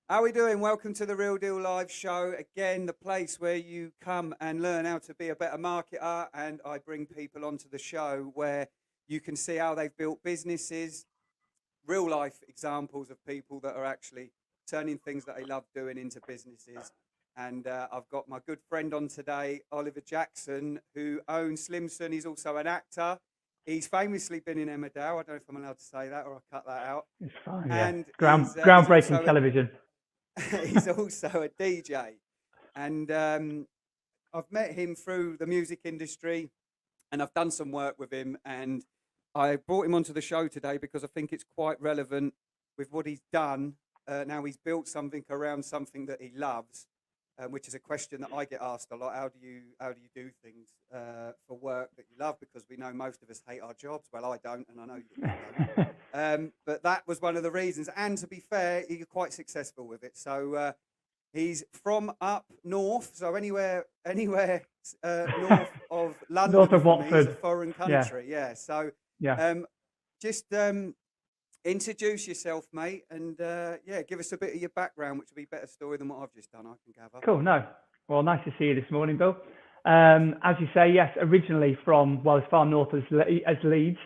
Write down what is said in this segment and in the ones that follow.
How are we doing? Welcome to the Real Deal Live show. Again, the place where you come and learn how to be a better marketer. And I bring people onto the show where you can see how they've built businesses, real life examples of people that are actually turning things that they love doing into businesses. And I've got my good friend on today, Oliver Jackson, who owns Slimson. He's also an actor. He's famously been in Emmerdale. I don't know if I'm allowed to say that or I'll cut that out. It's fine, yeah. And he's Groundbreaking also television. he's also a DJ. And I've met him through the music industry and I've done some work with him. And I brought him onto the show today because I think it's quite relevant with what he's done. Now he's built something around something that he loves, which is a question that I get asked a lot. How do you do things for work that you love? Because we know most of us hate our jobs. Well, I don't, and I know you don't. But that was one of the reasons. And to be fair, you're quite successful with it. So he's from up north, so anywhere north of London. North of Watford. It's a foreign country, yeah. So just introduce yourself, mate, and give us a bit of your background, which will be a better story than what I've just done, I can gather. Cool, no. Well, nice to see you this morning, Bill. As you say, yes, originally from, well, as far north as Leeds,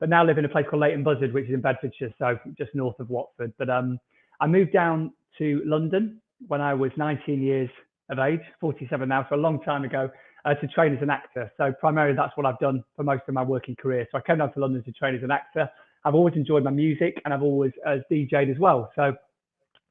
but now live in a place called Leighton Buzzard, which is in Bedfordshire, so just north of Watford. But I moved down to London when I was 19 years of age, 47 now, so a long time ago, to train as an actor. So primarily that's what I've done for most of my working career. So I came down to London to train as an actor. I've always enjoyed my music and I've always DJ'd as well. So,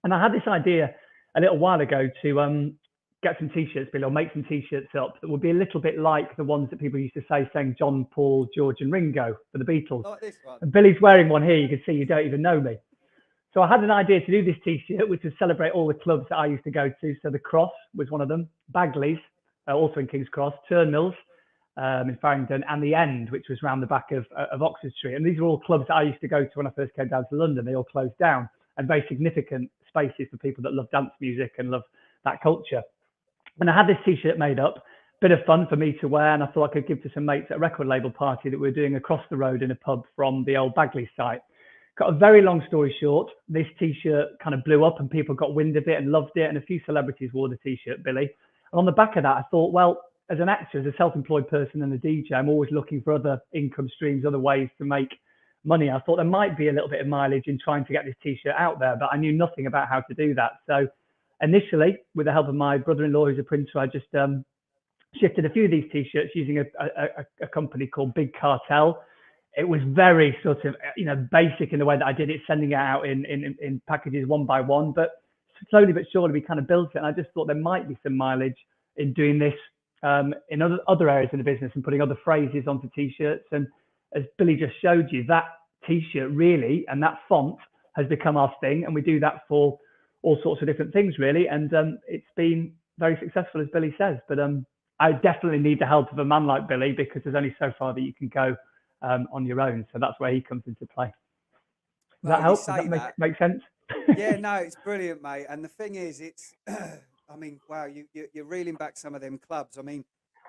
and I had this idea a little while ago to get some t-shirts, Bill, or make some t-shirts up that would be a little bit like the ones that people used to say, saying John, Paul, George and Ringo for the Beatles. Like this one. And Billy's wearing one here. You can see you don't even know me. So I had an idea to do this t-shirt, which would celebrate all the clubs that I used to go to. So the Cross was one of them, Bagley's, also in King's Cross, Turnmills in Farringdon, and the End, which was round the back of Oxford Street. And these are all clubs that I used to go to when I first came down to London. They all closed down, and very significant spaces for people that love dance music and love that culture. And I had this t-shirt made up, bit of fun for me to wear, and I thought I could give to some mates at a record label party that we were doing across the road in a pub from the old Bagley site. Got a very long story short, this t-shirt kind of blew up and people got wind of it and loved it, and a few celebrities wore the t-shirt, Billy. And on the back of that, I thought, well, as an actor, as a self-employed person and a DJ, I'm always looking for other income streams, other ways to make money. I thought there might be a little bit of mileage in trying to get this t-shirt out there, but I knew nothing about how to do that. So initially, with the help of my brother-in-law, who's a printer, I just shifted a few of these t-shirts using a company called Big Cartel. It was very sort of, basic in the way that I did it, sending it out in packages one by one, but slowly but surely we kind of built it. And I just thought there might be some mileage in doing this in other areas of the business and putting other phrases onto t-shirts. And as Billy just showed you, that t-shirt really, and that font has become our thing. And we do that for all sorts of different things really. And it's been very successful, as Billy says. But I definitely need the help of a man like Billy, because there's only so far that you can go on your own. So that's where he comes into play. Does that help? Does that make sense? Yeah, no, it's brilliant, mate. And the thing is, it's, I mean, wow, you're reeling back some of them clubs. I mean,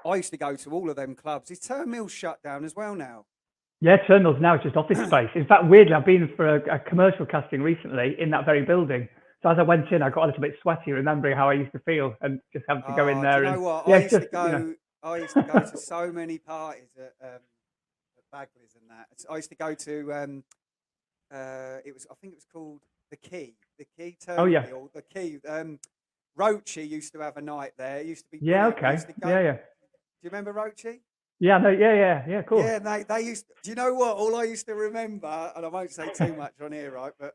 I used to go to all of them clubs. Is Turnmills shut down as well now? Yeah, Turnmills now is just office space. In fact, weirdly, I've been for a commercial casting recently in that very building. So as I went in, I got a little bit sweaty, remembering how I used to feel and just having to go in there. You know what? I used to go to so many parties at Bagley's and that. I used to go to I think it was called the Key Terminal. Oh yeah, the Key. Roachy used to have a night there. It used to be. Yeah, okay. Yeah. Do you remember Roachy? Yeah, no, yeah, cool. Yeah, they used. Do you know what? All I used to remember, and I won't say too much on here, right? But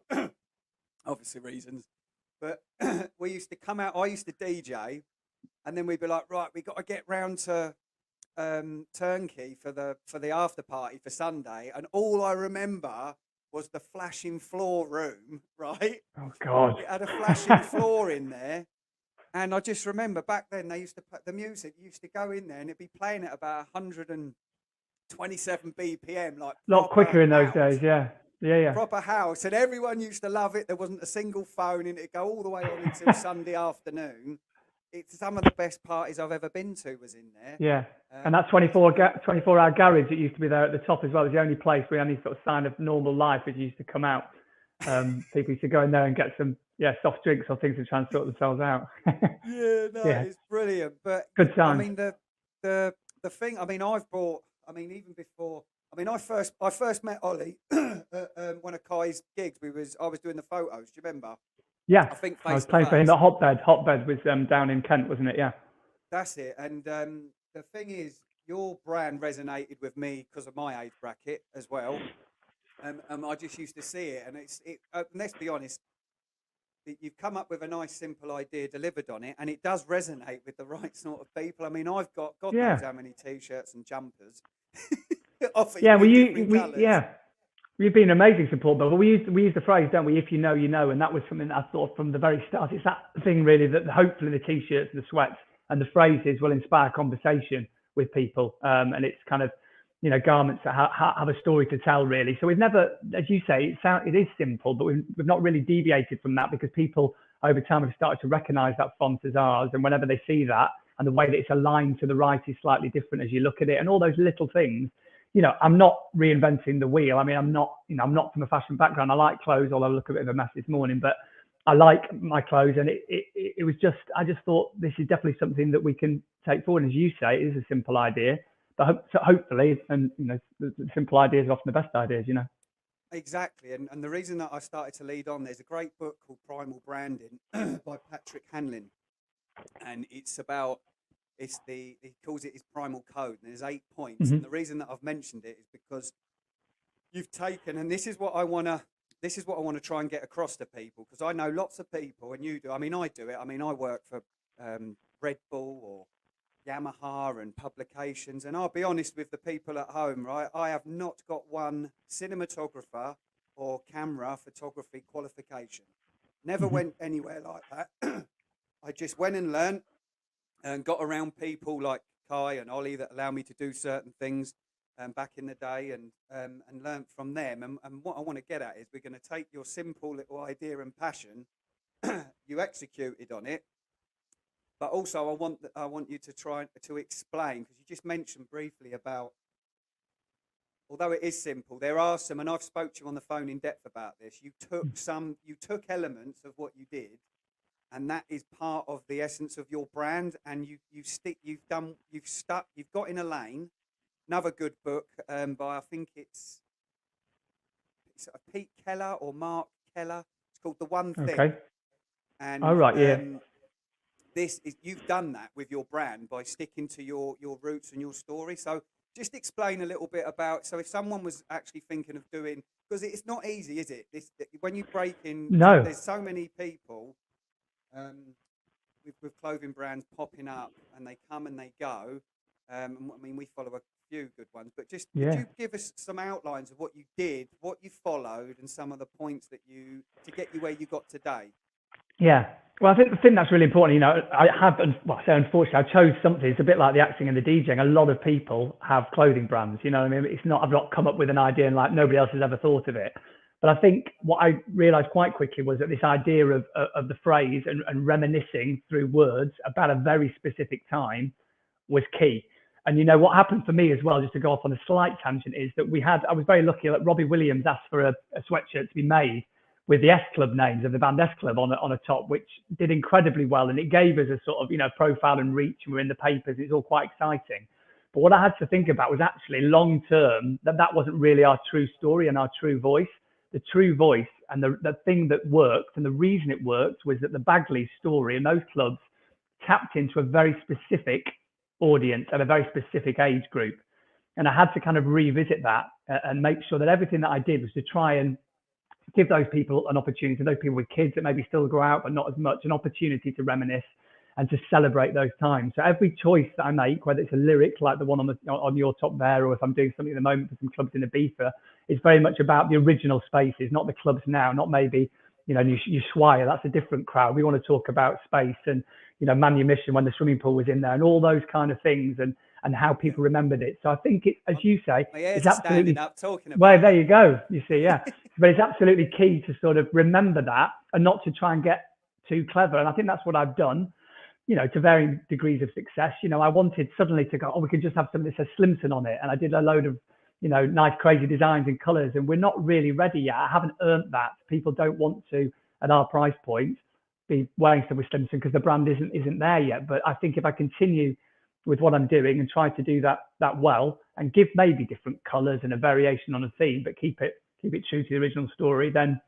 obviously reasons. But we used to come out. I used to DJ, and then we'd be like, right, we got to get round to Turnkey for the after party for Sunday, and all I remember was the flashing floor room, right? Oh God! It had a flashing floor in there, and I just remember back then they used to put the music. You used to go in there and it'd be playing at about 127 BPM, like a lot quicker in those days, yeah. Proper house, and everyone used to love it. There wasn't a single phone, and it'd go all the way on until Sunday afternoon. It's some of the best parties I've ever been to was in there. Yeah, and that 24-hour garage that used to be there at the top as well was the only place where any sort of sign of normal life as you used to come out. People used to go in there and get some soft drinks or things to try and sort themselves out. Yeah, no, Yeah, it's brilliant. But good I times. mean, the thing. I mean, I've brought. I mean, even before. I mean, I first met Ollie at one of Kai's gigs. I was doing the photos. Do you remember? Yeah, I think I was face to playing for him face. at Hotbed. Hotbed was down in Kent, wasn't it? Yeah. That's it. And the thing is, your brand resonated with me because of my age bracket as well. I just used to see it, and let's be honest, you've come up with a nice, simple idea, delivered on it, and it does resonate with the right sort of people. I mean, I've got God knows Yeah. how many t-shirts and jumpers off of Yeah, you in different colours. yeah, we've been amazing support, but we use the phrase, don't we? If you know, you know, and that was something that I thought from the very start. It's that thing really that hopefully the t-shirts, and the sweats, and the phrases will inspire conversation with people, and it's kind of garments that have a story to tell really. So we've never, as you say, it is simple, but we've not really deviated from that because people over time have started to recognise that font as ours, and whenever they see that and the way that it's aligned to the right is slightly different as you look at it, and all those little things. I'm not reinventing the wheel. I mean, I'm not from a fashion background. I like clothes, although I look a bit of a mess this morning, but I like my clothes. And it was just, I just thought this is definitely something that we can take forward. And as you say, it is a simple idea, but hopefully, and the simple ideas are often the best ideas. Exactly, and the reason that I started to lead on, there's a great book called Primal Branding by Patrick Hanlon, and he calls it his primal code, and there's 8 points. Mm-hmm. And the reason that I've mentioned it is because you've taken, and this is what I want to try and get across to people, because I know lots of people, and you do. I mean, I do it. I mean, I work for Red Bull or Yamaha and publications, and I'll be honest with the people at home, right? I have not got one cinematographer or camera photography qualification. Never Mm-hmm. went anywhere like that. I just went and learned and got around people like Kai and Ollie that allow me to do certain things back in the day, and learn from them. And what I want to get at is we're going to take your simple little idea and passion, you executed on it, but also I want you to try to explain, because you just mentioned briefly about, although it is simple, there are some, and I've spoke to you on the phone in depth about this. You took elements of what you did, and that is part of the essence of your brand. And you've got in a lane. Another good book by, I think it's Pete Keller or Mark Keller. It's called The One Thing. Okay. All And right. Yeah. you've done that with your brand by sticking to your roots and your story. So just explain a little bit about, so if someone was actually thinking of doing, because it's not easy, is it? When you break in, No. there's so many people with clothing brands popping up, and they come and they go. I mean, we follow a few good ones, but just could Yeah. you give us some outlines of what you did, what you followed, and some of the points that to get you where you got today? Yeah. Well, I think the thing that's really important, I have, well, I say unfortunately, I chose something. It's a bit like the acting and the DJing. A lot of people have clothing brands. You know what I mean? I've not come up with an idea and like nobody else has ever thought of it. But I think what I realised quite quickly was that this idea of the phrase and reminiscing through words about a very specific time was key. And what happened for me as well, just to go off on a slight tangent, is that I was very lucky that Robbie Williams asked for a sweatshirt to be made with the S Club names of the band S Club on a top, which did incredibly well. And it gave us a sort of, profile and reach, and we're in the papers. It's all quite exciting. But what I had to think about was actually long term, that wasn't really our true story and our true voice. The true voice and the thing that worked, and the reason it worked, was that the Bagley story and those clubs tapped into a very specific audience at a very specific age group. And I had to kind of revisit that and make sure that everything that I did was to try and give those people an opportunity, those people with kids that maybe still go out but not as much, an opportunity to reminisce and to celebrate those times. So every choice that I make, whether it's a lyric like the one on your top there, or if I'm doing something at the moment for some clubs in Ibiza, is very much about the original spaces, not the clubs now, not maybe Ushuaia. That's a different crowd. We want to talk about space and manumission when the swimming pool was in there, and all those kind of things, and how people remembered it. So I think it, as you say, it's absolutely up talking about. Well, there you go. You see, yeah. But it's absolutely key to sort of remember that and not to try and get too clever. And I think that's what I've done, to varying degrees of success. I wanted suddenly to go, we could just have something that says Slimson on it. And I did a load of, nice, crazy designs and colors. And we're not really ready yet. I haven't earned that. People don't want to at our price point be wearing stuff with Slimson because the brand isn't there yet. But I think if I continue with what I'm doing and try to do that well and give maybe different colours and a variation on a theme, but keep it true to the original story, then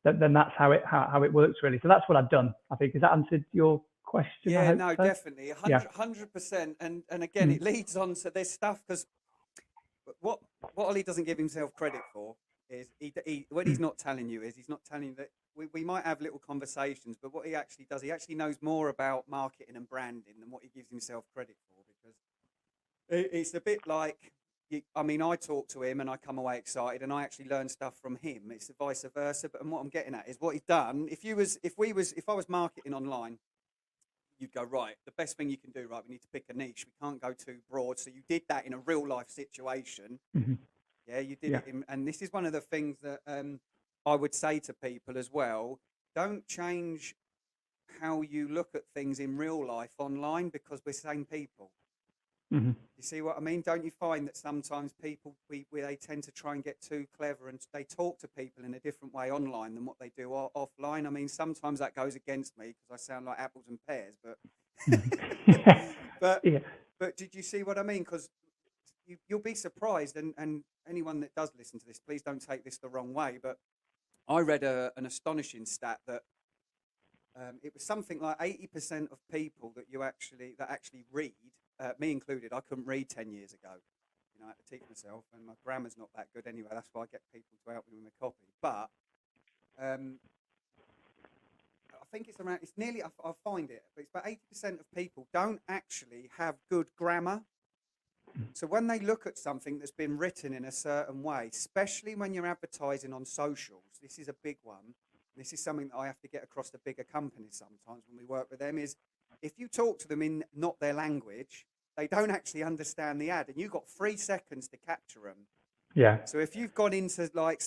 that's how it works really. So that's what I've done. I think, has that answered your question? Yeah, no, so? Definitely, 100%. And again, it leads on to this stuff, because what Ollie doesn't give himself credit for is when he's not telling you he's not telling you that we might have little conversations, but what he actually does, he actually knows more about marketing and branding than what he gives himself credit for, because it's a bit like, I talk to him and I come away excited and I actually learn stuff from him. It's vice versa. But what I'm getting at is what he's done. If I was marketing online, you'd go, right, the best thing you can do, right, we need to pick a niche. We can't go too broad. So you did that in a real life situation. Mm-hmm. Yeah, you did it. And this is one of the things that I would say to people as well. Don't change how you look at things in real life online, because we're same people. Mm-hmm. You see what I mean? Don't you find that sometimes people, they tend to try and get too clever and they talk to people in a different way online than what they do offline? I mean, sometimes that goes against me because I sound like apples and pears, but but did you see what I mean? Because you'll be surprised, and anyone that does listen to this, please don't take this the wrong way, but I read an astonishing stat that it was something like 80% of people that actually read, me included. I couldn't read 10 years ago. I had to teach myself, and my grammar's not that good anyway. That's why I get people to help me with my copy. But I think it's nearly, I find it, but it's about 80% of people don't actually have good grammar. So when they look at something that's been written in a certain way, especially when you're advertising on socials, this is a big one. This is something that I have to get across to bigger companies sometimes when we work with them, is if you talk to them in not their language, they don't actually understand the ad, and you've got 3 seconds to capture them. Yeah. So if you've gone into like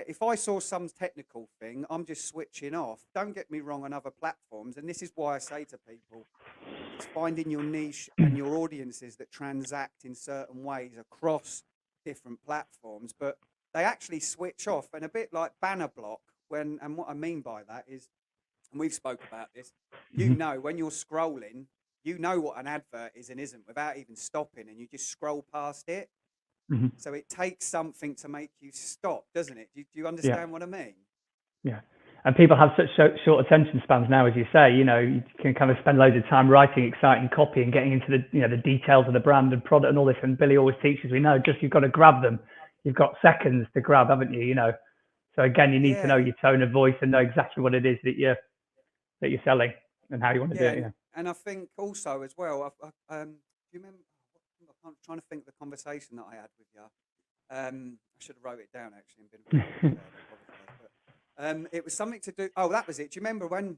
if I saw some technical thing, I'm just switching off. Don't get me wrong on other platforms, and this is why I say to people, it's finding your niche and your audiences that transact in certain ways across different platforms, but they actually switch off, and a bit like banner block. And what I mean by that is, and we've spoke about this, when you're scrolling, you know what an advert is and isn't without even stopping, and you just scroll past it. Mm-hmm. So it takes something to make you stop, doesn't it? Do you understand what I mean? Yeah. And people have such short attention spans now, as you say. You can kind of spend loads of time writing exciting copy and getting into the details of the brand and product and all this. And Billy always teaches, you've got to grab them. You've got seconds to grab, haven't you? So again, you need to know your tone of voice and know exactly what it is that you're selling and how you want to do it. And I think also as well, do you remember? I'm trying to think of the conversation that I had with you. I should have wrote it down actually and been. It was something to do. Oh, that was it. Do you remember when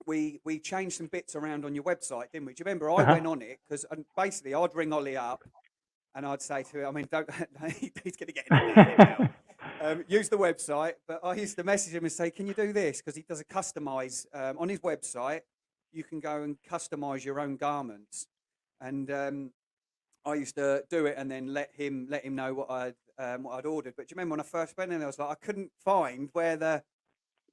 we changed some bits around on your website, didn't we? Do you remember? I went on it because basically I'd ring Ollie up and I'd say to him, he's going to get in now. Use the website, but I used to message him and say, can you do this? Because he does a customize on his website. You can go and customize your own garments. And I used to do it and then let him know what I'd ordered. But do you remember when I first went in, I was like, I couldn't find where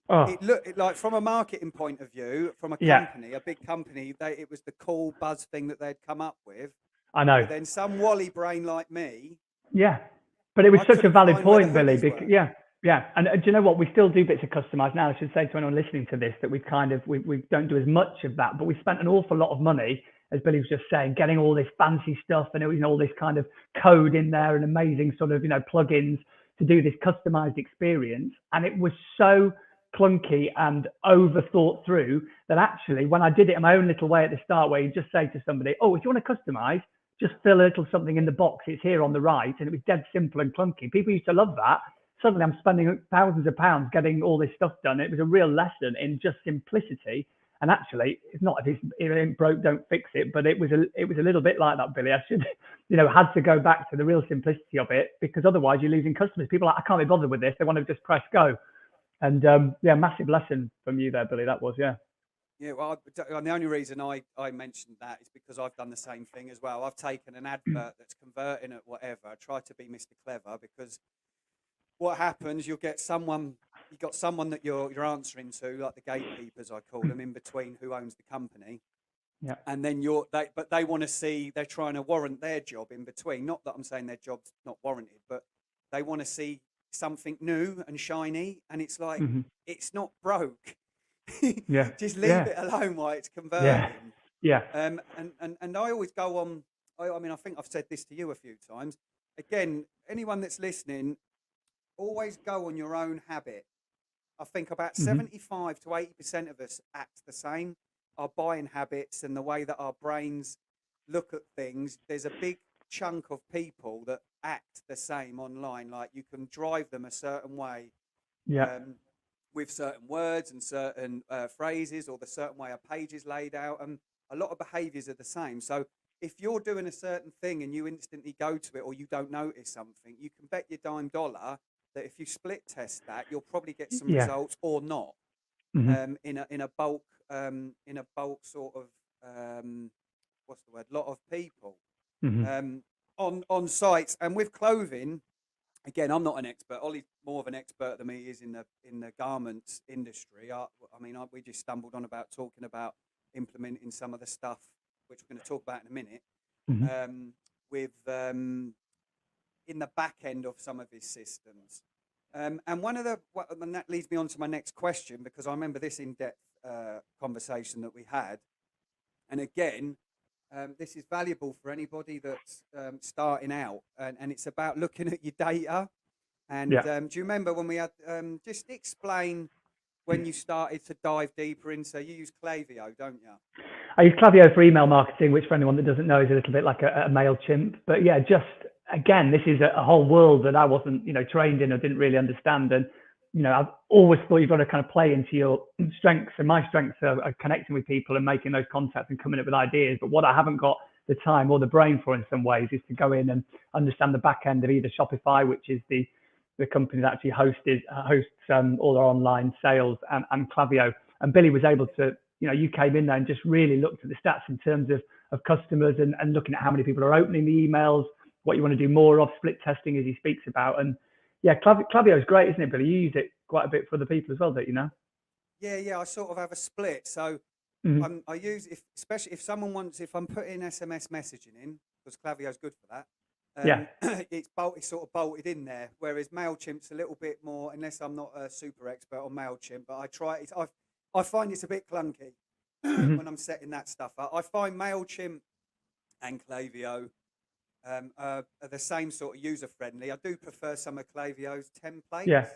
it looked like from a marketing point of view, from a company, a big company. It was the cool buzz thing that they'd come up with. I know. But then some Wally brain like me. Yeah, but it was such a valid point, Billy. Yeah. And do you know what? We still do bits of customize now. I should say to anyone listening to this that we don't do as much of that, but we spent an awful lot of money, as Billy was just saying, getting all this fancy stuff and all this kind of code in there and amazing sort of plugins to do this customized experience. And it was so clunky and over thought through that actually when I did it in my own little way at the start, where you just say to somebody, oh, if you want to customize, just fill a little something in the box. It's here on the right. And it was dead simple and clunky. People used to love that. Suddenly I'm spending thousands of pounds getting all this stuff done. It was a real lesson in just simplicity. And actually, it's not, if it ain't broke, don't fix it. But it was a little bit like that, Billy. I should, had to go back to the real simplicity of it, because otherwise you're losing customers. People are like, I can't be bothered with this. They want to just press go. And massive lesson from you there, Billy. That was, Yeah, well, the only reason I mentioned that is because I've done the same thing as well. I've taken an advert that's converting at whatever. I try to be Mr. Clever, because what happens, you'll get someone you got someone that you're answering to, like the gatekeepers, I call them, in between who owns the company. Yeah. And then but they want to see, they're trying to warrant their job in between. Not that I'm saying their job's not warranted, but they want to see something new and shiny. And it's like, it's not broke. Yeah. Just leave it alone while it's converting. Yeah. And I always go on, I mean, I think I've said this to you a few times. Again, anyone that's listening, always go on your own habit. I think about 75 to 80% of us act the same. Our buying habits and the way that our brains look at things. There's a big chunk of people that act the same online. Like you can drive them a certain way with certain words and certain phrases, or the certain way a page is laid out. And a lot of behaviors are the same. So if you're doing a certain thing and you instantly go to it, or you don't notice something, you can bet your dime dollar that if you split test that, you'll probably get some results or not. In a bulk sort of what's the word? Lot of people on sites. And with clothing, again, I'm not an expert. Ollie's more of an expert than me is in the garments industry. We just stumbled on about talking about implementing some of the stuff which we're going to talk about in a minute. With in the back end of some of his systems. And that leads me on to my next question, because I remember this in-depth conversation that we had. And again, this is valuable for anybody that's starting out, and it's about looking at your data. And do you remember when we had, just explain when you started to dive deeper into, you use Klaviyo, don't you? I use Klaviyo for email marketing, which for anyone that doesn't know is a little bit like a MailChimp. But yeah, just again, this is a whole world that I wasn't, trained in or didn't really understand. And, I've always thought you've got to kind of play into your strengths. And my strengths are connecting with people and making those contacts and coming up with ideas. But what I haven't got the time or the brain for in some ways is to go in and understand the back end of either Shopify, which is the company that actually hosts all our online sales, and Klaviyo. And Billy was able to, you came in there and just really looked at the stats in terms of customers and looking at how many people are opening the emails, what you want to do more of, split testing as he speaks about. And yeah, Klaviyo is great, isn't it, Billy? You use it quite a bit for other people as well, don't you know? Yeah, I sort of have a split. So I use, especially if someone wants, if I'm putting SMS messaging in, because Klaviyo's good for that. It's sort of bolted in there, whereas MailChimp's a little bit more, unless I'm not a super expert on MailChimp, but I try it. I find it's a bit clunky when I'm setting that stuff up. I find MailChimp and Klaviyo are the same sort of user friendly. I do prefer some of Klaviyo's templates.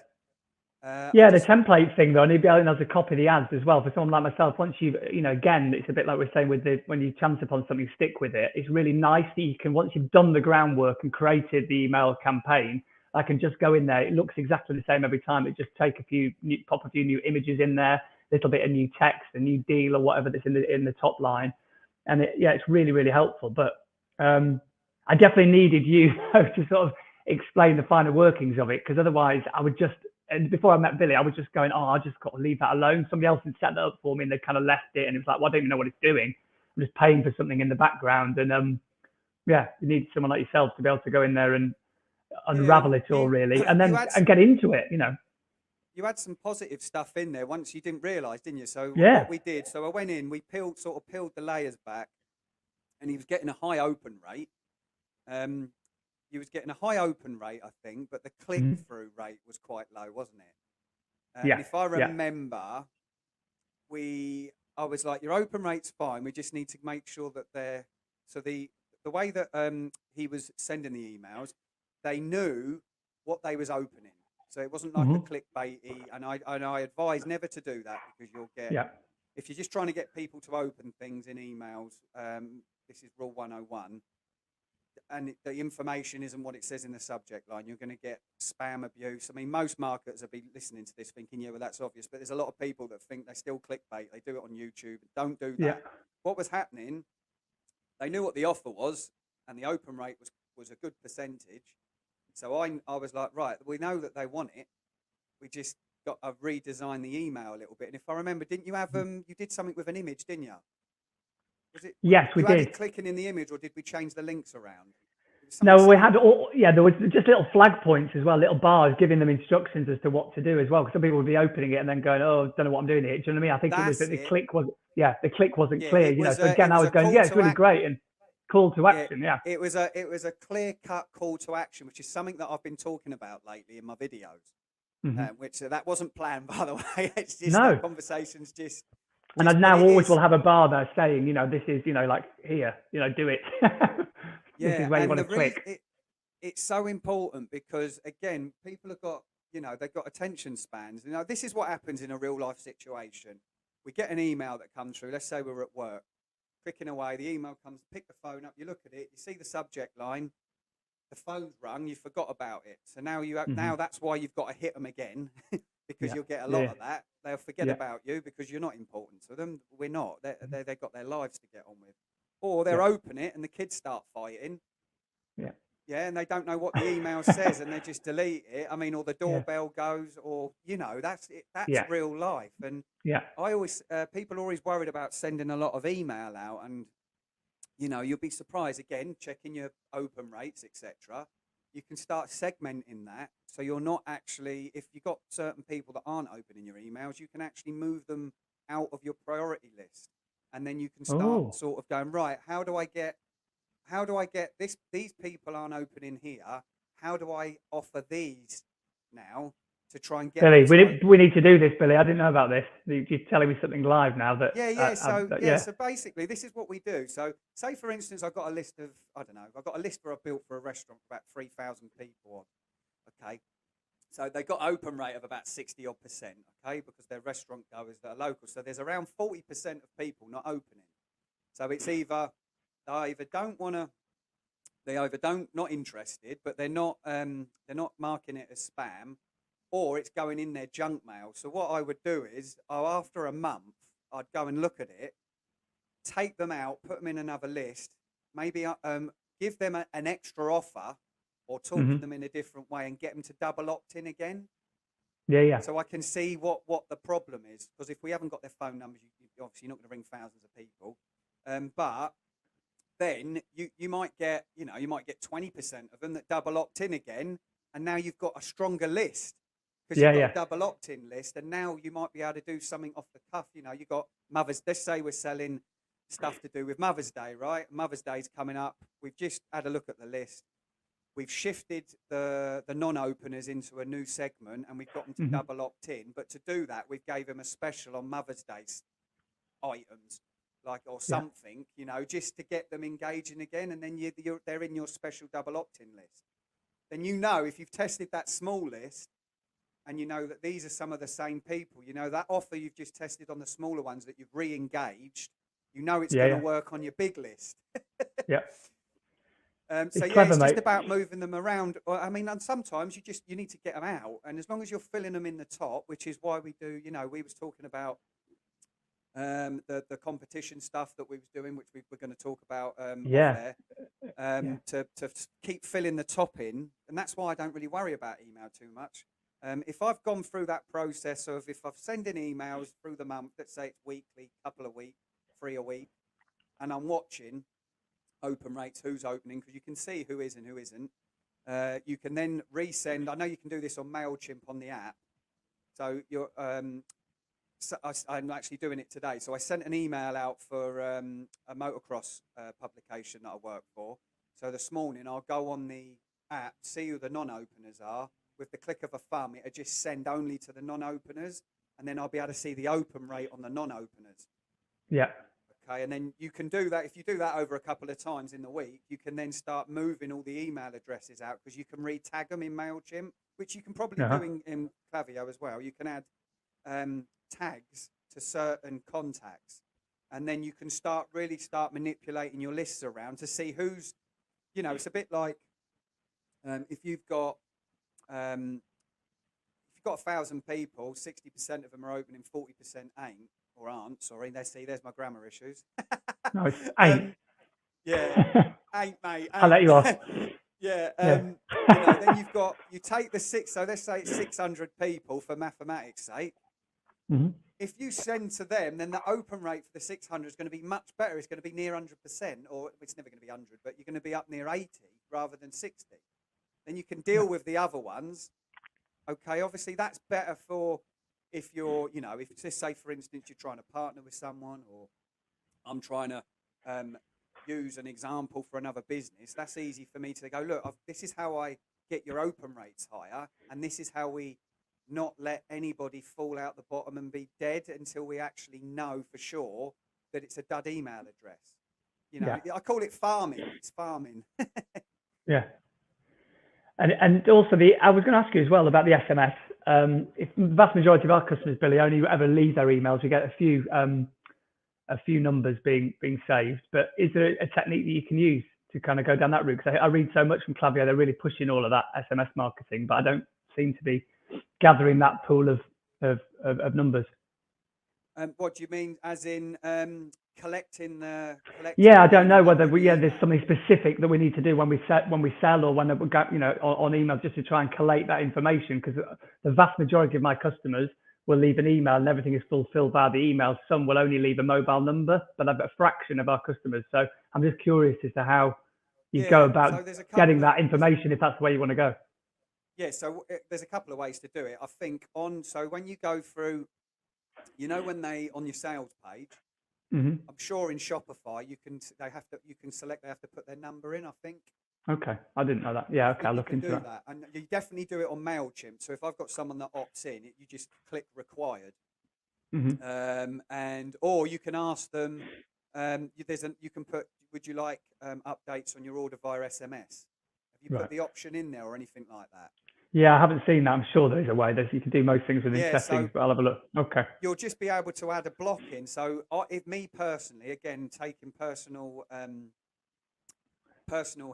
The template thing though, and he'd be able to copy the ads as well. For someone like myself, once you've, again, it's a bit like we're saying with when you chance upon something, stick with it. It's really nice that you can, once you've done the groundwork and created the email campaign, I can just go in there. It looks exactly the same every time. It just pop a few new images in there, a little bit of new text, a new deal or whatever that's in the top line, and it's really, really helpful. But I definitely needed you to sort of explain the finer workings of it, because otherwise I would just, and before I met Billy, I was just going, I just got to leave that alone. Somebody else had set that up for me and they kind of left it, and it was like, well, I don't even know what it's doing. I'm just paying for something in the background. And you need someone like yourself to be able to go in there and unravel it all really, and then and get into it, You had some positive stuff in there once you didn't realise, didn't you? So what we did, so I went in, we peeled the layers back, and he was getting a high open rate. He was getting a high open rate, I think, but the click-through rate was quite low, wasn't it? If I remember, I was like, your open rate's fine. We just need to make sure that they're, so the way that he was sending the emails, they knew what they was opening. So it wasn't like a clickbaity, and I advise never to do that, because you'll get, if you're just trying to get people to open things in emails, this is rule 101, and the information isn't what it says in the subject line, you're going to get spam abuse. I mean, most marketers will be listening to this thinking, yeah, well, that's obvious, but there's a lot of people that think they still clickbait. They do it on YouTube. Don't do that. What was happening, they knew what the offer was, and the open rate was a good percentage. So I was like, right, we know that they want it. We just got to redesign the email a little bit. And if I remember, didn't you have you did something with an image, didn't you? Was it? Yes, we did. Clicking in the image, or did we change the links around? No, we had there was just little flag points as well, little bars giving them instructions as to what to do as well. Because some people would be opening it and then going, "Oh, don't know what I'm doing here." Do you know what I mean? I think it was that the click wasn't clear. So again, I was going, "Yeah, it's really great," and call to action. Yeah, it was a clear-cut call to action, which is something that I've been talking about lately in my videos. Which that wasn't planned, by the way. It's just that conversation's just. And I now always will have a bar there saying, this is, like here, do it. This is where you want to click. It's so important because, again, people have got, they've got attention spans. This is what happens in a real life situation. We get an email that comes through. Let's say we're at work, clicking away. The email comes, pick the phone up, you look at it, you see the subject line, the phone's rung, you forgot about it. So now now that's why you've got to hit them again because you'll get a lot of that. They'll forget about you because you're not important to them. We're not. They've got their lives to get on with. Or they'll open it and the kids start fighting. Yeah, and they don't know what the email says and they just delete it. I mean, or the doorbell goes, or that's it. That's real life. And I always people are always worried about sending a lot of email out, and you'll be surprised. Again, checking your open rates, etc. You can start segmenting that, so you're not actually, if you've got certain people that aren't opening your emails, you can actually move them out of your priority list, and then you can start sort of going, right, how do I get this? These people aren't opening here. How do I offer these now to try and get Billy? We need to do this, Billy. I didn't know about this. You're telling me something live now. So basically, this is what we do. So, say for instance, I've got a list of I've got a list I've built for a restaurant for about 3,000 people. Okay, so they got open rate of about 60% odd. Okay, because they're restaurant goers that are local. So there's around 40% of people not opening. So it's either not interested, but they're not marking it as spam, or it's going in their junk mail. So what I would do is, after a month, I'd go and look at it, take them out, put them in another list, maybe give them an extra offer, or talk to them in a different way and get them to double opt in again. Yeah. So I can see what the problem is, because if we haven't got their phone numbers, you're obviously not going to ring thousands of people, but then you might get 20% of them that double opt in again, and now you've got a stronger list because you've got a double opt in list, and now you might be able to do something off the cuff. You've got Mother's. Let's say we're selling stuff to do with Mother's Day, right? Mother's Day's coming up. We've just had a look at the list. We've shifted the non-openers into a new segment, and we've got them to double opt in. But to do that, we've gave them a special on Mother's Day items, or something, just to get them engaging again, and then they're in your special double opt-in list. Then if you've tested that small list, and you know that these are some of the same people, that offer you've just tested on the smaller ones that you've re-engaged, it's going to work on your big list. It's just about moving them around. I mean, and sometimes you need to get them out, and as long as you're filling them in the top, which is why we do. We was talking about the competition stuff that we was doing, which we were going to talk about to keep filling the top in, and that's why I don't really worry about email too much. If I've gone through that process of, if I've sent in emails through the month, let's say it's weekly, couple of weeks, 3 a week, and I'm watching open rates, who's opening, because you can see who is and who isn't. You can then resend. I know you can do this on MailChimp on the app. So you're so I'm actually doing it today. So I sent an email out for a motocross publication that I work for. So this morning I'll go on the app, see who the non-openers are. With the click of a thumb, it'll just send only to the non-openers, and then I'll be able to see the open rate on the non-openers. Yeah. Okay, and then you can do that. If you do that over a couple of times in the week, you can then start moving all the email addresses out, because you can re-tag them in MailChimp, which you can probably do in Klaviyo as well. You can add tags to certain contacts, and then you can start manipulating your lists around to see who's, it's a bit like if you've got 1,000 people, 60% of them are opening, 40% ain't, or aren't. Sorry, there's my grammar issues. No, it's ain't. Ain't, mate. I'll let you off. Then you take the six. So let's say it's 600 people for mathematics' sake. If you send to them, then the open rate for the 600 is going to be much better. It's going to be near 100%, or it's never going to be 100, but you're going to be up near 80, rather than 60. Then you can deal with the other ones. Okay, obviously that's better for if you're, if just say for instance you're trying to partner with someone, or I'm trying to use an example for another business. That's easy for me to go, look, this is how I get your open rates higher, and this is how we not let anybody fall out the bottom and be dead until we actually know for sure that it's a dud email address. I call it farming. It's farming. Yeah. And also I was going to ask you as well about the SMS. If the vast majority of our customers, Billy, only ever leave their emails, we get a few numbers being saved. But is there a technique that you can use to kind of go down that route? Because I read so much from Klaviyo, they're really pushing all of that SMS marketing, but I don't seem to be gathering that pool of numbers. What do you mean? As in collecting the? Yeah, I don't know whether there's something specific that we need to do when we sell or when we go, on email, just to try and collate that information, because the vast majority of my customers will leave an email and everything is fulfilled via the email. Some will only leave a mobile number, but I've got a fraction of our customers. So I'm just curious as to how you go about getting that information, if that's the way you want to go. Yeah, so there's a couple of ways to do it. I think so when you go through, when they on your sales page, I'm sure in Shopify you can select they have to put their number in, I think. Okay, I didn't know that. Yeah, okay, I'll look into that. And you definitely do it on MailChimp. So if I've got someone that opts in, you just click required, or you can ask them. You can put, would you like updates on your order via SMS? Have you put the option in there or anything like that? Yeah, I haven't seen that. I'm sure there is a way. You can do most things within settings, but I'll have a look. Okay. You'll just be able to add a block in. So if me personally, again, taking personal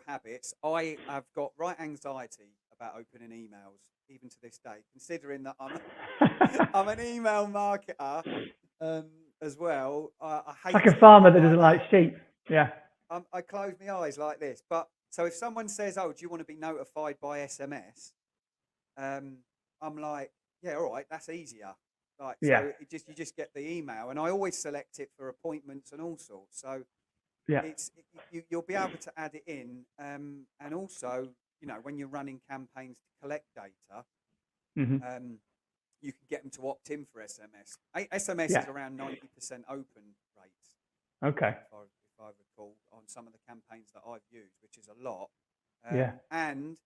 habits, I have got right anxiety about opening emails, even to this day, considering that I'm an email marketer as well. I hate like a farmer that doesn't like sheep. Yeah. I close my eyes like this. But so if someone says, "Oh, do you want to be notified by SMS?" I'm like, yeah, all right, that's easier. So you just get the email, and I always select it for appointments and all sorts. So you'll be able to add it in, and also, when you're running campaigns to collect data, you can get them to opt in for SMS. SMS is around 90% open rates. Okay. If I recall, on some of the campaigns that I've used, which is a lot. And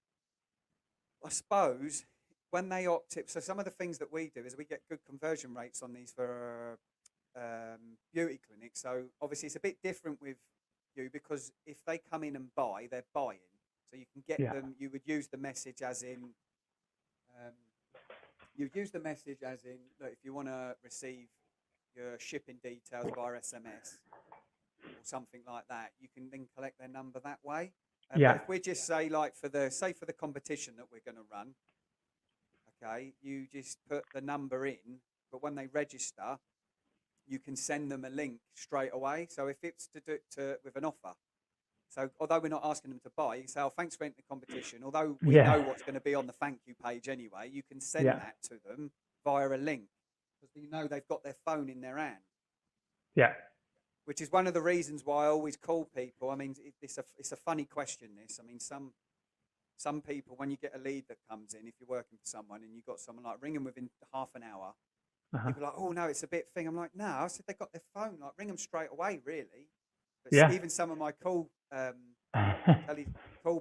I suppose when they opt it, so some of the things that we do is we get good conversion rates on these for beauty clinics. So obviously it's a bit different with you, because if they come in and buy, they're buying. So you can get them. You would use the message as in. You'd use the message as in, look, if you want to receive your shipping details via SMS or something like that, you can then collect their number that way. But if we just say, like, for the competition that we're going to run, okay, you just put the number in, but when they register, you can send them a link straight away. So if it's to do with an offer, so although we're not asking them to buy, you say, "Oh, thanks for entering the competition." Although we know what's going to be on the thank you page anyway, you can send that to them via a link, because they've got their phone in their hand. Yeah. Which is one of the reasons why I always call people. I mean, it's a funny question, this. I mean, some people, when you get a lead that comes in, if you're working for someone and you've got someone, like, ring them within half an hour, people are like, "Oh, no, it's a bit thing." I'm like, "No," I said, "They've got their phone. Like, ring them straight away, really." But even some of my call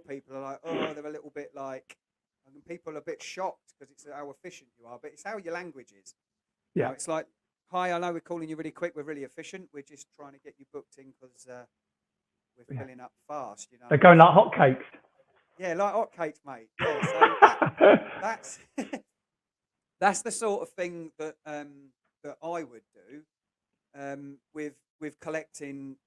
people are like, "Oh, they're a little bit like," and people are a bit shocked because it's how efficient you are, but it's how your language is. Yeah. It's like, "Hi, I know we're calling you really quick. We're really efficient. We're just trying to get you booked in because we're filling up fast." They're going like hotcakes. Yeah, like hotcakes, mate. Yeah, so that's the sort of thing that that I would do with collecting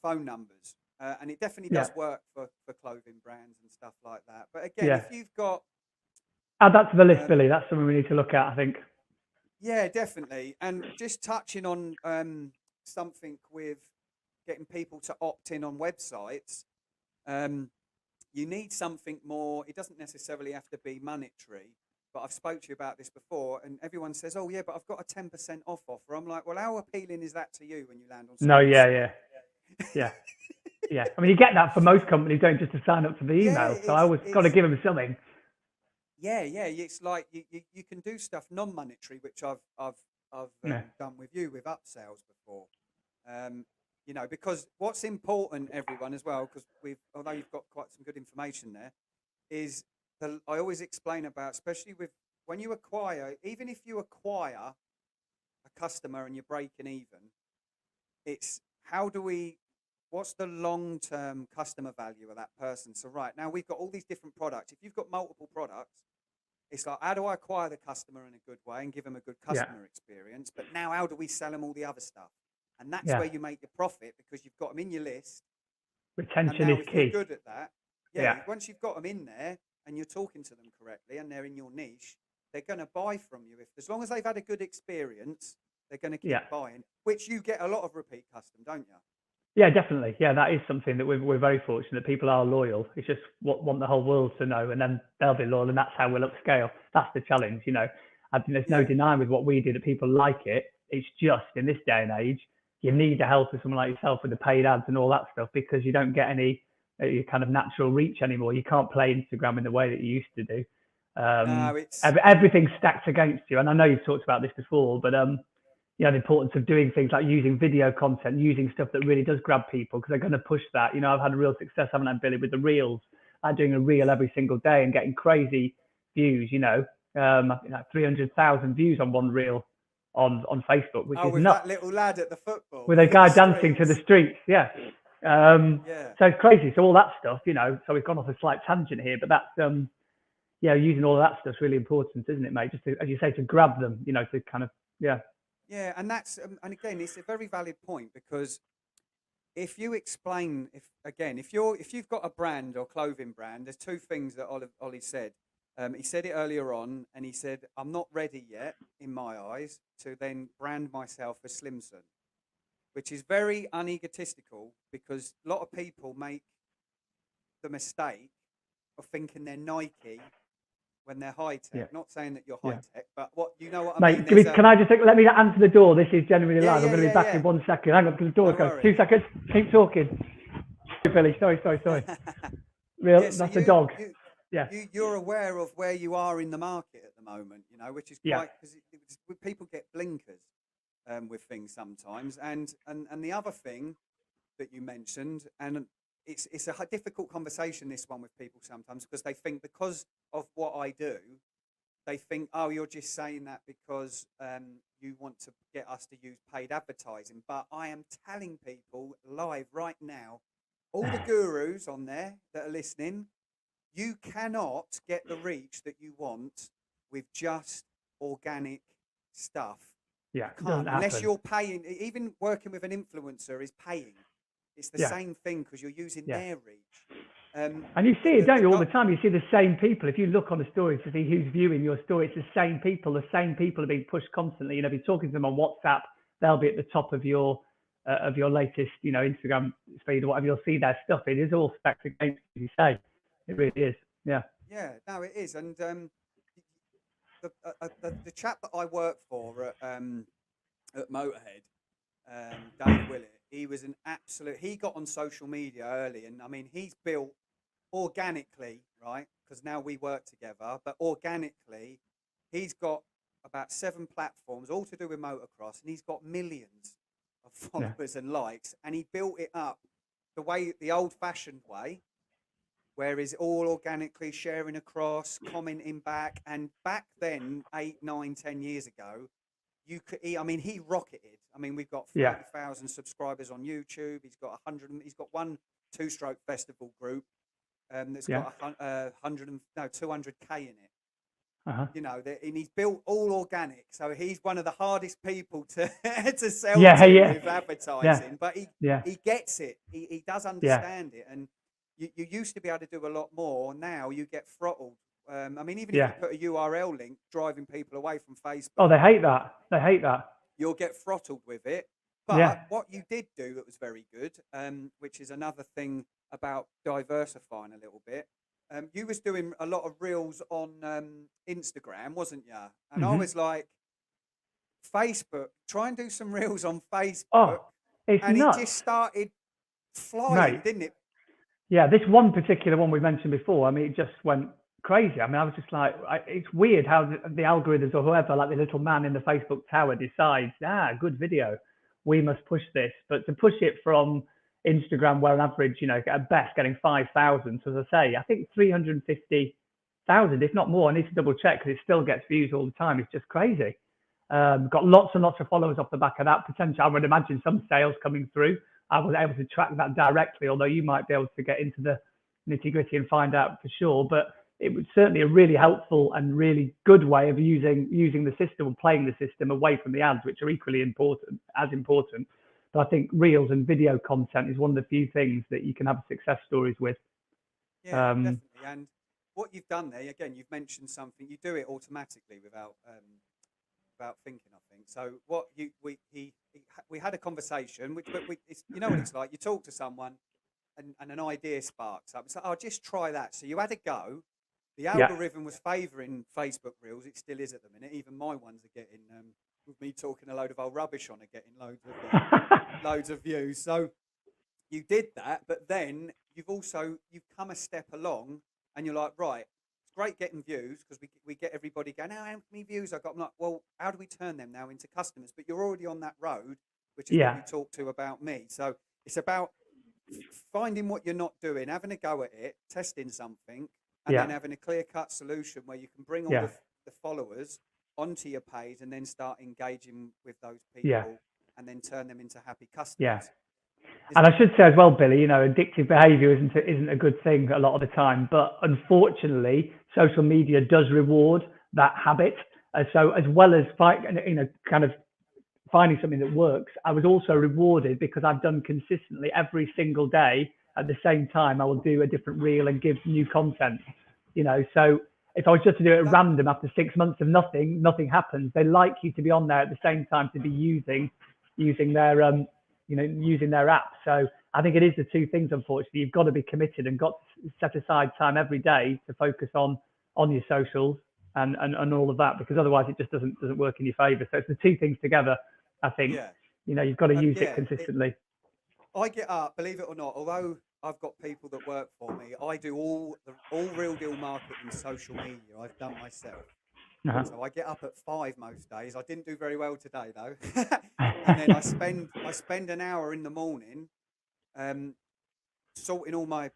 phone numbers, and it definitely does work for clothing brands and stuff like that. But again, if you've got add that to the list, Billy. That's something we need to look at, I think. Yeah, definitely. And just touching on something with getting people to opt in on websites, you need something more. It doesn't necessarily have to be monetary, but I've spoke to you about this before, and everyone says, "Oh yeah, but I've got a 10% off offer." I'm like, well, how appealing is that to you when you land on? No, yeah. Yeah, I mean, you get that for most companies, don't just to sign up for the Yeah, email. So I always got to give them something. yeah. It's like you can do stuff non-monetary, which I've Yeah, done with you with upsells before. Um, because what's important, everyone, as well, because although you've got quite some good information there, is I always explain about, especially with when you acquire, even if you acquire a customer and you're breaking even, it's what's the long-term customer value of that person? So right now we've got all these different products. If you've got multiple products, it's like, how do I acquire the customer in a good way and give them a good yeah, customer experience? But now, how do we sell them all the other stuff? And that's yeah. where you make your profit, because you've got them in your list. And Retention now, is if you're key. good at that, Yeah, once you've got them in there and you're talking to them correctly and they're in your niche, they're going to buy from you. As long as they've had a good experience, they're going to keep yeah. buying, which you get a lot of repeat custom, don't you? Yeah, definitely. Yeah, that is something that we're very fortunate. People are loyal. It's just what want the whole world to know, and then they'll be loyal, and that's how we'll upscale. That's the challenge, you know. I think there's no Yeah. denying with what we do that people like it. It's just in this day and age, you need the help of someone like yourself with the paid ads and all that stuff, because you don't get any kind of natural reach anymore. You can't play Instagram in the way that you used to do. No, Everything's stacked against you, and I know you've talked about this before, but the importance of doing things like using video content, using stuff that really does grab people, because they're going to push that. You know, I've had a real success, haven't I, Billy, with the reels. I'm doing a reel yeah. every single day and getting crazy views. 300,000 views on one reel on Facebook, which Oh, is with nuts. that little lad at the football With a in the guy dancing to the streets. streets, yeah. Yeah. So it's crazy. So all that stuff, So we've gone off a slight tangent here, but that's using all of that stuff's really important, isn't it, mate? Just to, as you say, to grab them, to kind of, yeah. Yeah, and and again, it's a very valid point, because if you explain, if you've got a brand or clothing brand, there's two things that Ollie said. He said it earlier on, and he said, I'm not ready yet, in my eyes, to then brand myself as Slimson, which is very unegotistical, because a lot of people make the mistake of thinking they're Nike when they're high tech. Yeah. Not saying that you're Yeah. high tech, but what I Mate, mean. can I just let me answer the door? This is genuinely live. I'm going to be back Yeah. in 1 second. Hang on, because the door's Don't going. worry. 2 seconds. Keep talking. Billy, sorry. Yeah, so That's the dog. Yeah. you're aware of where you are in the market at the moment, which is Yeah. quite, because people get blinkers with things sometimes, and the other thing that you mentioned, and it's a difficult conversation, this one, with people sometimes, because they think, because of what I do, they think, oh, you're just saying that because you want to get us to use paid advertising. But I am telling people live right now, all the gurus on there that are listening, you cannot get the reach that you want with just organic stuff. Yeah. You It doesn't can't, unless happen. you're paying. Even working with an influencer is paying. It's the Yeah. same thing, because you're using Yeah. their reach. And you see it, don't you, all the time? You see the same people. If you look on the stories to see who's viewing your story, it's the same people. The same people are being pushed constantly. If you're talking to them on WhatsApp, they'll be at the top of your latest, Instagram feed or whatever. You'll see their stuff. It is all specs against, as you say. It really is. Yeah. Yeah, no, it is. And the chap that I work for at Motorhead, Dave Willett, he was an absolute. He got on social media early, and I mean, he's built organically, right? Because now we work together, but organically, he's got about 7 platforms, all to do with motocross, and he's got millions of followers and likes, and he built it up the old-fashioned way, where is all organically sharing across, commenting back. And back then, 8, 9, 10 years ago, he rocketed. I mean, we've got 30,000 subscribers on YouTube. He's got 100. He's got one two-stroke festival group that's got 200K in it. Uh-huh. And he's built all organic. So he's one of the hardest people to sell with advertising. But he gets it. He does understand it. And you used to be able to do a lot more. Now you get throttled. I mean, even if you put a URL link driving people away from Facebook. Oh, they hate that. You'll get throttled with it. But what you did do that was very good, which is another thing about diversifying a little bit. You was doing a lot of reels on Instagram, wasn't you? And I was like, Facebook, try and do some reels on Facebook. Oh, it's and nuts. it just started flying, Mate. didn't it? Yeah, this one particular one we mentioned before, I mean, it just went crazy. I mean, I was just like, it's weird how the algorithms or whoever, like the little man in the Facebook tower decides, good video, we must push this. But to push it from Instagram, where on average, at best getting 5,000, so as I say, I think 350,000, if not more. I need to double check because it still gets views all the time. It's just crazy. Got lots and lots of followers off the back of that. Potential, I would imagine some sales coming through. I was able to track that directly, although you might be able to get into the nitty gritty and find out for sure. But it was certainly a really helpful and really good way of using the system and playing the system away from the ads, which are equally important. But I think reels and video content is one of the few things that you can have success stories with. Yeah, definitely. And what you've done there, again, you've mentioned something. You do it automatically without thinking, I think. So what we had a conversation, but you know what it's like. You talk to someone, and an idea sparks up. It's like, just try that. So you had a go. The algorithm was favouring Facebook Reels. It still is at the minute. Even my ones are getting, with me talking a load of old rubbish on it, getting loads of views. So you did that, but then you've come a step along, and you're like, right, it's great getting views because we get everybody going, how many views I got? I'm like, well, how do we turn them now into customers? But you're already on that road, which is what you talked to about me. So it's about finding what you're not doing, having a go at it, testing something, and then having a clear-cut solution where you can bring all the followers onto your page and then start engaging with those people and then turn them into happy customers. Yeah. And I should say as well, Billy, addictive behaviour isn't a good thing a lot of the time, but unfortunately, social media does reward that habit. So as well as kind of finding something that works, I was also rewarded because I've done consistently every single day. At the same time, I will do a different reel and give new content. So if I was just to do it at random after 6 months of nothing happens. They like you to be on there at the same time to be using their using their app. So I think it is the two things. Unfortunately, you've got to be committed and got to set aside time every day to focus on your socials and all of that, because otherwise it just doesn't work in your favour. So it's the two things together. I think you've got to use it consistently. I get up, believe it or not, although I've got people that work for me, I do all Real Deal marketing social media. I've done myself. So I get up at 5 most days. I didn't do very well today though. And then I spend an hour in the morning sorting all my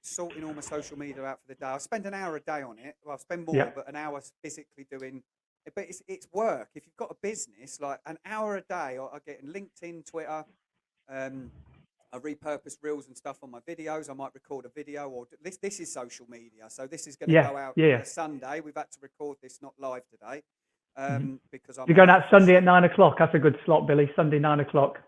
social media out for the day. I spend an hour a day on it. Well, I spend more, but an hour physically doing it. But it's work. If you've got a business, like an hour a day, I get in LinkedIn, Twitter. I repurpose reels and stuff on my videos. I might record a video, or this is social media. So this is going to go out Sunday. We've had to record this not live today because you're going out Sunday at 9 o'clock. That's a good slot, Billy. Sunday 9 o'clock.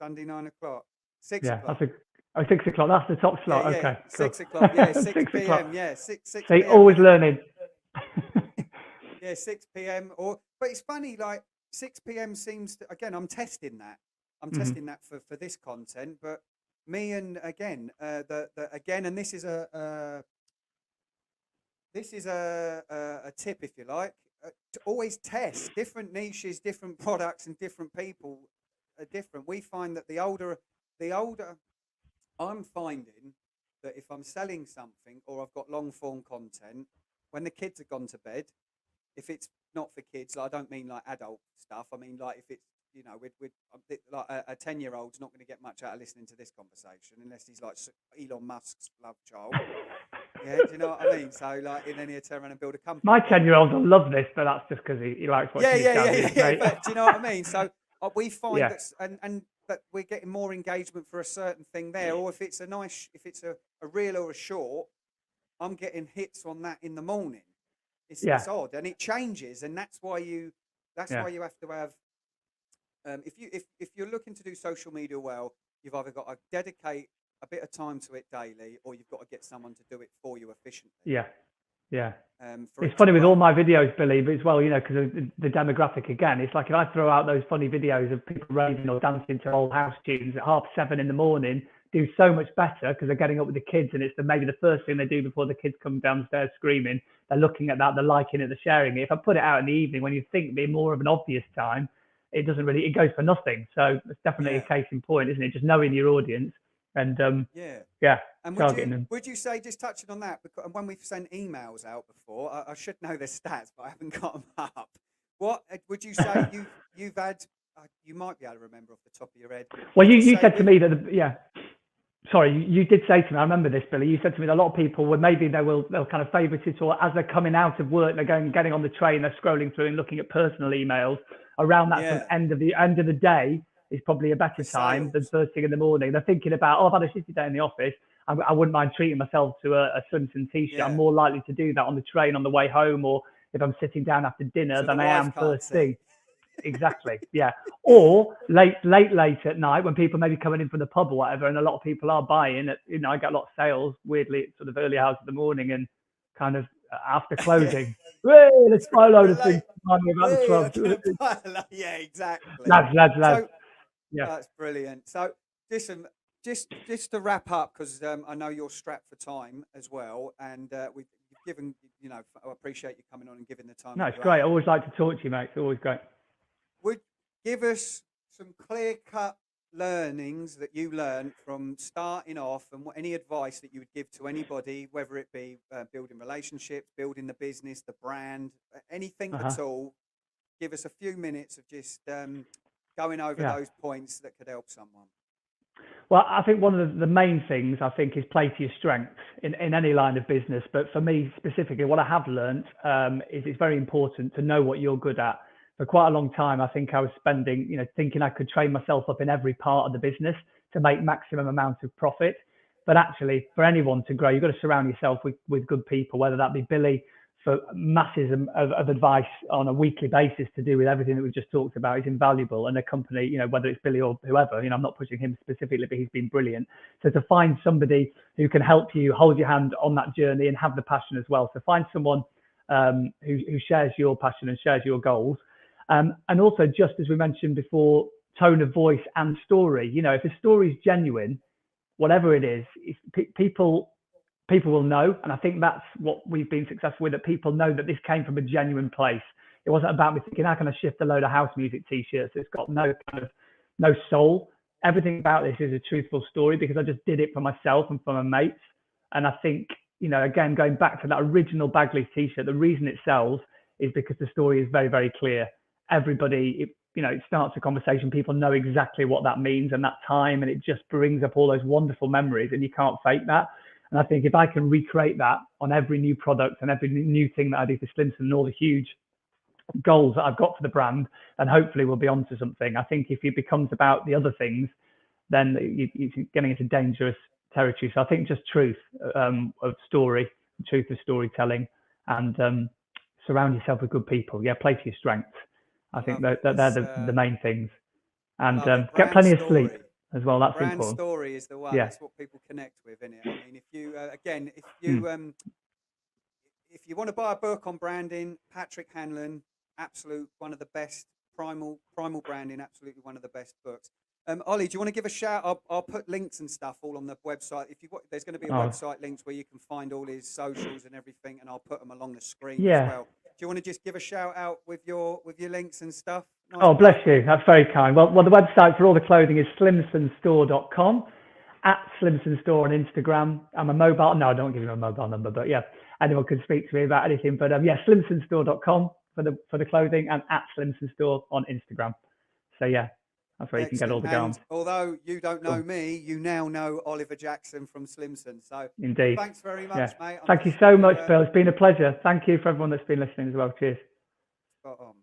Sunday 9 o'clock. 6 o'clock. 6 o'clock. That's the top slot. Yeah, okay. Cool. 6 o'clock. 6 p.m. Yeah, 6 So you're always learning. 6 p.m. But it's funny, like 6 p.m. seems to, again, I'm testing that. I'm testing that for this content, but me and again, and this is a tip, if you like, to always test different niches, different products, and different people are different. We find that the older I'm finding that if I'm selling something or I've got long form content, when the kids have gone to bed, if it's not for kids, like I don't mean like adult stuff. I mean like if it's with like a 10-year-old's not going to get much out of listening to this conversation unless he's like Elon Musk's love child. Yeah, do you know what I mean? So like, and then he'll turn around and build a company. My 10-year-old will love this, but that's just because he likes watching his dad. Yeah. But do you know what I mean? So we find that, and that we're getting more engagement for a certain thing there, or if it's a reel or a short, I'm getting hits on that in the morning. It's odd, and it changes, and that's why you have to have. If you're looking to do social media well, you've either got to dedicate a bit of time to it daily, or you've got to get someone to do it for you efficiently. Yeah. It's funny with all my videos, Billy, but as well, because of the demographic again, it's like if I throw out those funny videos of people raving or dancing to old house tunes at 7:30 in the morning, do so much better because they're getting up with the kids and it's maybe the first thing they do before the kids come downstairs screaming. They're looking at that, they're liking it, they're sharing it. If I put it out in the evening when you think it'd be more of an obvious time, it goes for nothing. So it's definitely a case in point, isn't it? Just knowing your audience and Yeah. yeah, And targeting them. would you say, just touching on that, because when we've sent emails out before, I should know the stats, but I haven't got them up. What would you say you've had? You might be able to remember off the top of your head. Well, you said to me that Sorry, you did say to me, I remember this, Billy. You said to me that a lot of people would maybe they'll kind of favourite it, or as they're coming out of work, they're getting on the train, they're scrolling through and looking at personal emails. Around that sort of end of the day is probably a better time than first thing in the morning. They're thinking about, oh, I've had a shitty day in the office. I wouldn't mind treating myself to a Slimson t-shirt. I'm more likely to do that on the train on the way home, or if I'm sitting down after dinner than I am first thing. Exactly. Yeah. Or late at night when people may be coming in from the pub or whatever, and a lot of people are buying it. I get a lot of sales weirdly at sort of early hours of the morning and kind of after closing. Hey, let's buy a load of things. About the club. Yeah, exactly. Lads. So, yeah, that's brilliant. So listen, just to wrap up, because I know you're strapped for time as well, and we've given, I appreciate you coming on and giving the time. No, it's great. I always like to talk to you, mate. It's always great. Would give us some clear-cut learnings that you learned from starting off, and any advice that you would give to anybody, whether it be building relationships, building the business, the brand, anything at all. Give us a few minutes of just going over those points that could help someone. Well, I think one of the main things is play to your strengths in any line of business. But for me specifically, what I have learned is it's very important to know what you're good at. For quite a long time, I think I was spending, thinking I could train myself up in every part of the business to make maximum amount of profit. But actually, for anyone to grow, you've got to surround yourself with good people, whether that be Billy for masses of advice on a weekly basis to do with everything that we've just talked about is invaluable. And a company, whether it's Billy or whoever, I'm not pushing him specifically, but he's been brilliant. So to find somebody who can help you hold your hand on that journey and have the passion as well. So find someone who shares your passion and shares your goals. And also, just as we mentioned before, tone of voice and story. If a story is genuine, whatever it is, people will know. And I think that's what we've been successful with, that people know that this came from a genuine place. It wasn't about me thinking, how can I shift a load of house music t-shirts? It's got no soul. Everything about this is a truthful story because I just did it for myself and for my mates. And I think, again, going back to that original Bagley's t-shirt, the reason it sells is because the story is very, very clear. Everybody, it starts a conversation. People know exactly what that means and that time, and it just brings up all those wonderful memories, and you can't fake that. And I think if I can recreate that on every new product and every new thing that I do for Slimson and all the huge goals that I've got for the brand, then hopefully we'll be onto something. I think if it becomes about the other things, then you're getting into dangerous territory. So I think just truth of story, truth of storytelling, and surround yourself with good people. Yeah, play to your strengths. I think they're the main things. And get plenty of sleep as well. That's brand important. Story is the one. Yeah. That's what people connect with, isn't it? I mean, if you want to buy a book on branding, Patrick Hanlon, absolute one of the best, primal branding, absolutely one of the best books. Ollie, do you want to give a shout? I'll put links and stuff all on the website. There's going to be a website links where you can find all his socials and everything, and I'll put them along the screen as well. Do you want to just give a shout out with your links and stuff? Nice. Oh, bless you. That's very kind. Well, the website for all the clothing is slimsonstore.com, at Slimson Store on Instagram. I'm a mobile. No, I don't give you my mobile number, but yeah, anyone can speak to me about anything. But slimsonstore.com for the clothing, and at Slimson Store on Instagram. So yeah, that's where you can get all the garments. Although you don't know me, you now know Oliver Jackson from Slimson. So indeed. Thanks very much, mate. Thank you so much, Bill. It's been a pleasure. Thank you for everyone that's been listening as well. Cheers. Spot on.